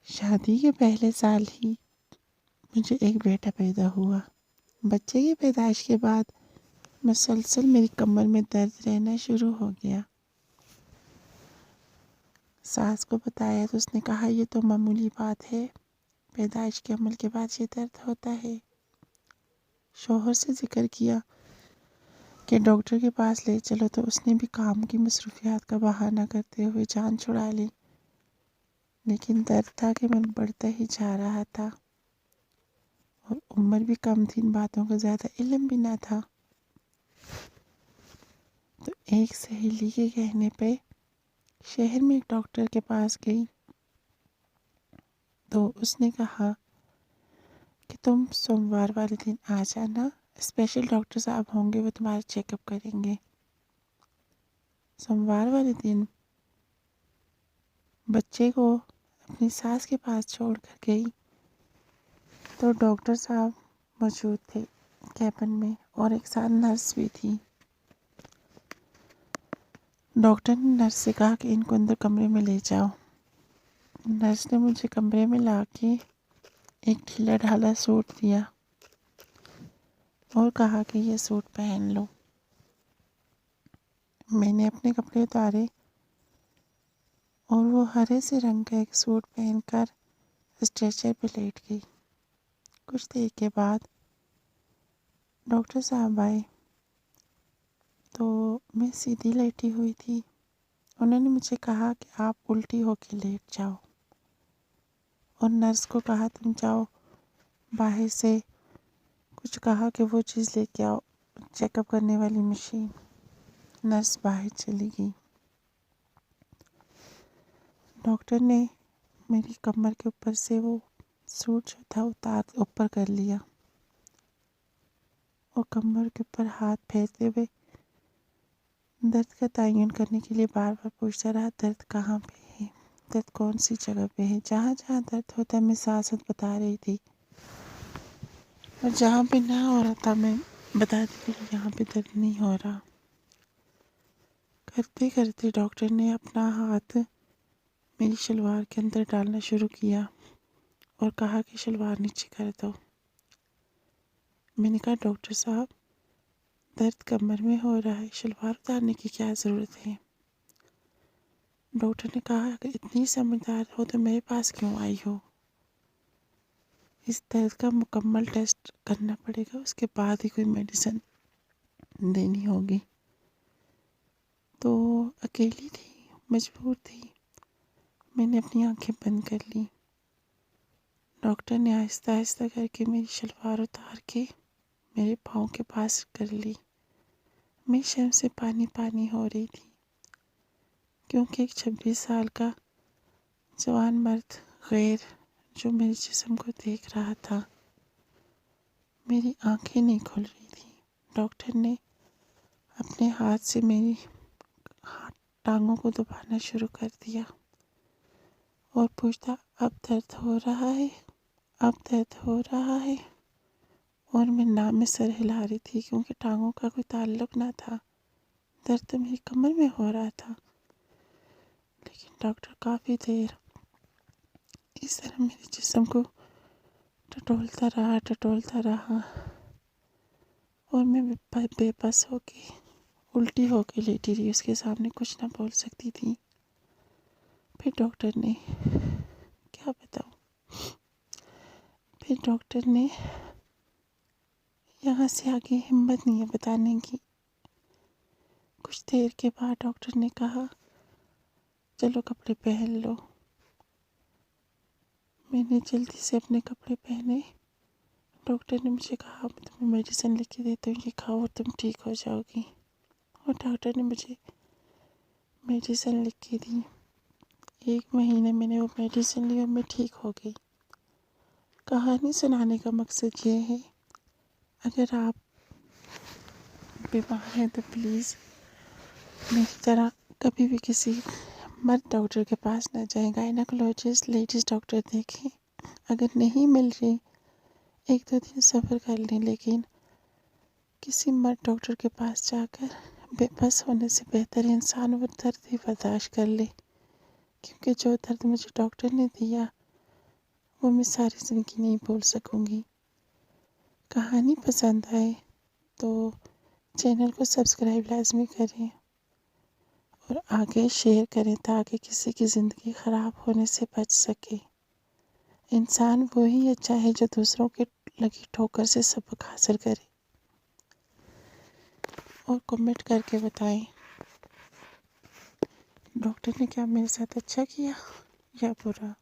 شادی کے پہلے سال ہی مجھے ایک بیٹا پیدا ہوا۔ بچے کی پیدائش کے بعد مسلسل میری کمر میں درد رہنا شروع ہو گیا۔ ساس کو بتایا تو اس نے کہا یہ تو معمولی بات ہے، پیدائش کے عمل کے بعد یہ درد ہوتا ہے۔ شوہر سے ذکر کیا کہ ڈاکٹر کے پاس لے چلو تو اس نے بھی کام کی مصروفیات کا بہانہ کرتے ہوئے جان چھڑا لی، لیکن درد تھا کہ من بڑھتا ہی جا رہا تھا اور عمر بھی کم تھی، ان باتوں کا زیادہ علم بھی نہ تھا۔ تو ایک سہیلی کے کہنے پہ شہر میں ایک ڈاکٹر کے پاس گئی تو اس نے کہا کہ تم سوموار والے دن آ جانا، اسپیشل ڈاکٹر صاحب ہوں گے، وہ تمہارا چیک اپ کریں گے۔ سوموار والے دن بچے کو اپنی ساس کے پاس چھوڑ کر گئی تو ڈاکٹر صاحب موجود تھے کیبن میں اور ایک ساتھ نرس بھی تھی۔ ڈاکٹر نے نرس سے کہا کہ ان کو اندر کمرے میں لے جاؤ۔ نرس نے مجھے کمرے میں لا کے ایک ڈھیلا ڈھالا سوٹ دیا اور کہا کہ یہ سوٹ پہن لو۔ میں نے اپنے کپڑے اتارے اور وہ ہرے سے رنگ کا ایک سوٹ پہن کر اسٹریچر پہ لیٹ گئی۔ کچھ دیر کے بعد ڈاکٹر صاحب آئے تو میں سیدھی لیٹی ہوئی تھی۔ انہوں نے مجھے کہا کہ آپ الٹی ہو کے لیٹ جاؤ اور نرس کو کہا تم جاؤ باہر سے کچھ کہا کہ وہ چیز لے کے آؤ، چیک اپ کرنے والی مشین۔ نرس باہر چلی گئی۔ ڈاکٹر نے میری کمر کے اوپر سے وہ سوٹ جو تھا اوپر کر لیا اور کمر کے اوپر ہاتھ پھیرتے ہوئے درد کا تعین کرنے کے لیے بار بار پوچھتا رہا درد کہاں پہ ہے، درد کون سی جگہ پہ ہے۔ جہاں جہاں درد ہوتا ہے میں ساتھ ساتھ بتا رہی تھی اور جہاں پہ نہ ہو رہا تھا میں بتاتی تھی کہ یہاں پہ درد نہیں ہو رہا۔ کرتے کرتے ڈاکٹر نے اپنا ہاتھ میری شلوار کے اندر ڈالنا شروع کیا اور کہا کہ شلوار نیچے کر دو۔ میں نے کہا ڈاکٹر صاحب درد کمر میں ہو رہا ہے، شلوار اتارنے کی کیا ضرورت ہے؟ ڈاکٹر نے کہا اگر اتنی سمجھدار ہو تو میرے پاس کیوں آئی ہو؟ اس درد کا مکمل ٹیسٹ کرنا پڑے گا، اس کے بعد ہی کوئی میڈیسن دینی ہوگی۔ تو اکیلی تھی، مجبور تھی، میں نے اپنی آنکھیں بند کر لی۔ ڈاکٹر نے آہستہ آہستہ کر کے میری شلوار اتار کے میرے پاؤں کے پاس کر لی۔ میں شرم سے پانی پانی ہو رہی تھی کیونکہ ایک 26 سال کا جوان مرد غیر جو میرے جسم کو دیکھ رہا تھا، میری آنکھیں نہیں کھل رہی تھی۔ ڈاکٹر نے اپنے ہاتھ سے میری ٹانگوں کو دبانا شروع کر دیا اور پوچھتا اب درد ہو رہا ہے، اب درد ہو رہا ہے، اور میں نہ میں سر ہلا رہی تھی کیونکہ ٹانگوں کا کوئی تعلق نہ تھا، درد تو میری کمر میں ہو رہا تھا۔ لیکن ڈاکٹر کافی دیر اس طرح میرے جسم کو ٹٹولتا رہا اور میں بے بس ہو کے الٹی ہو کے لیٹی رہی، اس کے سامنے کچھ نہ بول سکتی تھی۔ پھر ڈاکٹر نے کیا بتاؤں، پھر ڈاکٹر نے یہاں سے آگے ہمت نہیں ہے بتانے کی۔ کچھ دیر کے بعد ڈاکٹر نے کہا چلو کپڑے پہن لو۔ میں نے جلدی سے اپنے کپڑے پہنے۔ ڈاکٹر نے مجھے کہا میں تمہیں میڈیسن لکھ کے دیتا ہوں، یہ کھاؤ اور تم ٹھیک ہو جاؤ گی، اور ڈاکٹر نے مجھے میڈیسن لکھ کے دی۔ 1 مہینے میں نے وہ میڈیسن لی اور میں ٹھیک ہو گئی۔ کہانی سنانے کا مقصد یہ ہے اگر آپ بیمار ہیں تو پلیز میری طرح کبھی بھی کسی مرد ڈاکٹر کے پاس نہ جائیں، گائنیکولوجسٹ لیڈیز ڈاکٹر دیکھیں، اگر نہیں مل رہی 1-2 دن صبر کر لیں، لیکن کسی مرد ڈاکٹر کے پاس جا کر بے بس ہونے سے بہتر انسان وہ درد ہی برداشت کر لے، کیونکہ جو درد مجھے ڈاکٹر نے دیا وہ میں ساری زندگی نہیں بھول سکوں گی۔ کہانی پسند آئے تو چینل کو سبسکرائب لازمی کریں اور آگے شیئر کریں تاکہ کسی کی زندگی خراب ہونے سے بچ سکے۔ انسان وہی اچھا ہے جو دوسروں کے لگی ٹھوکر سے سبق حاصل کرے۔ اور کمنٹ کر کے بتائیں ڈاکٹر نے کیا میرے ساتھ اچھا کیا یا برا۔